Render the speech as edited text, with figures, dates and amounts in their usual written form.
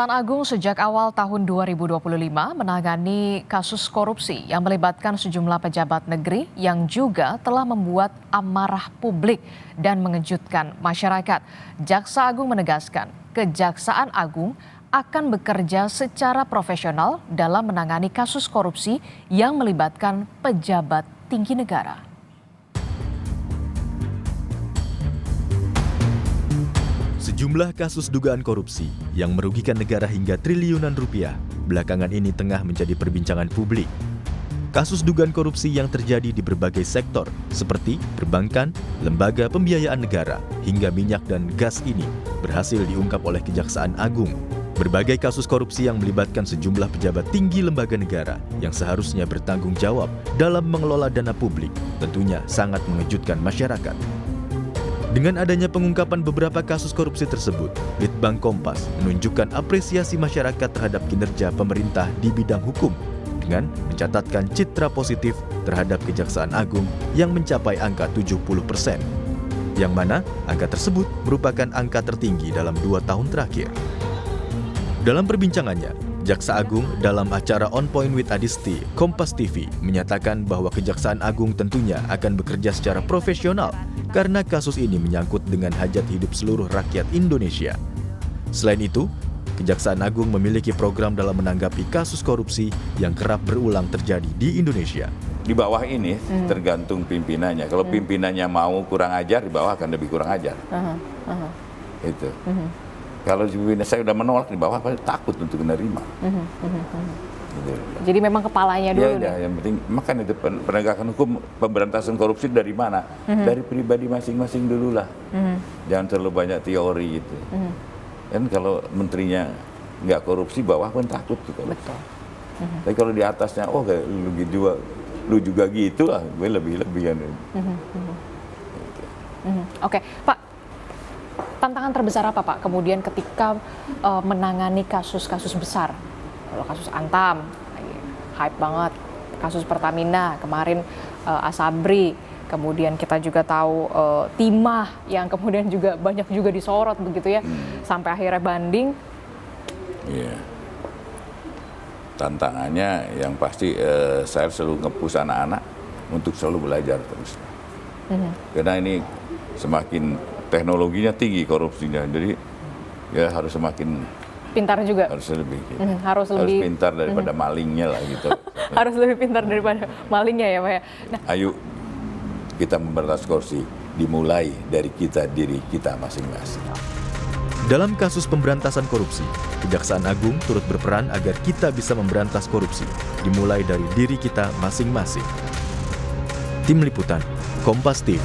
Kejaksaan Agung sejak awal tahun 2025 menangani kasus korupsi yang melibatkan sejumlah pejabat negeri yang juga telah membuat amarah publik dan mengejutkan masyarakat. Jaksa Agung menegaskan, Kejaksaan Agung akan bekerja secara profesional dalam menangani kasus korupsi yang melibatkan pejabat tinggi negara. Sejumlah kasus dugaan korupsi yang merugikan negara hingga triliunan rupiah belakangan ini tengah menjadi perbincangan publik. Kasus dugaan korupsi yang terjadi di berbagai sektor seperti perbankan, lembaga pembiayaan negara, hingga minyak dan gas ini berhasil diungkap oleh Kejaksaan Agung. Berbagai kasus korupsi yang melibatkan sejumlah pejabat tinggi lembaga negara yang seharusnya bertanggung jawab dalam mengelola dana publik tentunya sangat mengejutkan masyarakat. Dengan adanya pengungkapan beberapa kasus korupsi tersebut, Litbang Kompas menunjukkan apresiasi masyarakat terhadap kinerja pemerintah di bidang hukum dengan mencatatkan citra positif terhadap Kejaksaan Agung yang mencapai angka 70%. Yang mana angka tersebut merupakan angka tertinggi dalam 2 tahun terakhir. Dalam perbincangannya, Jaksa Agung dalam acara On Point with Adisti, Kompas TV menyatakan bahwa Kejaksaan Agung tentunya akan bekerja secara profesional karena kasus ini menyangkut dengan hajat hidup seluruh rakyat Indonesia. Selain itu, Kejaksaan Agung memiliki program dalam menanggapi kasus korupsi yang kerap berulang terjadi di Indonesia. Di bawah ini tergantung pimpinannya. Kalau pimpinannya mau kurang ajar, di bawah akan lebih kurang ajar. Itu. Kalau saya udah menolak, di bawah pasti takut untuk menerima. Gitu. Jadi memang kepalanya dulu. Ya, yang penting makan itu penegakan hukum, pemberantasan korupsi dari mana? Dari pribadi masing-masing dulu lah. Jangan terlalu banyak teori gitu. Kan kalau menterinya nggak korupsi, bawah pun takut tuh korupsi. Betul. Tapi kalau di atasnya, oh kayak lu juga gitu lah, gue lebih-lebihan. Oke, Pak. Tantangan terbesar apa Pak kemudian ketika menangani kasus-kasus besar? Kalau kasus Antam, hype banget. Kasus Pertamina, kemarin Asabri. Kemudian kita juga tahu Timah yang kemudian juga banyak juga disorot begitu ya. Sampai akhirnya banding. Iya. Tantangannya yang pasti saya selalu nge-push anak-anak untuk selalu belajar terus. Karena ini semakin teknologinya tinggi korupsinya, jadi ya harus semakin pintar juga. Harus lebih gitu. Harus lebih pintar daripada malingnya lah gitu. Harus lebih pintar daripada malingnya ya Pak ya. Nah, ayo kita memberantas korupsi dimulai dari diri kita masing-masing. Dalam kasus pemberantasan korupsi, Kejaksaan Agung turut berperan agar kita bisa memberantas korupsi, dimulai dari diri kita masing-masing. Tim Liputan, Kompas TV.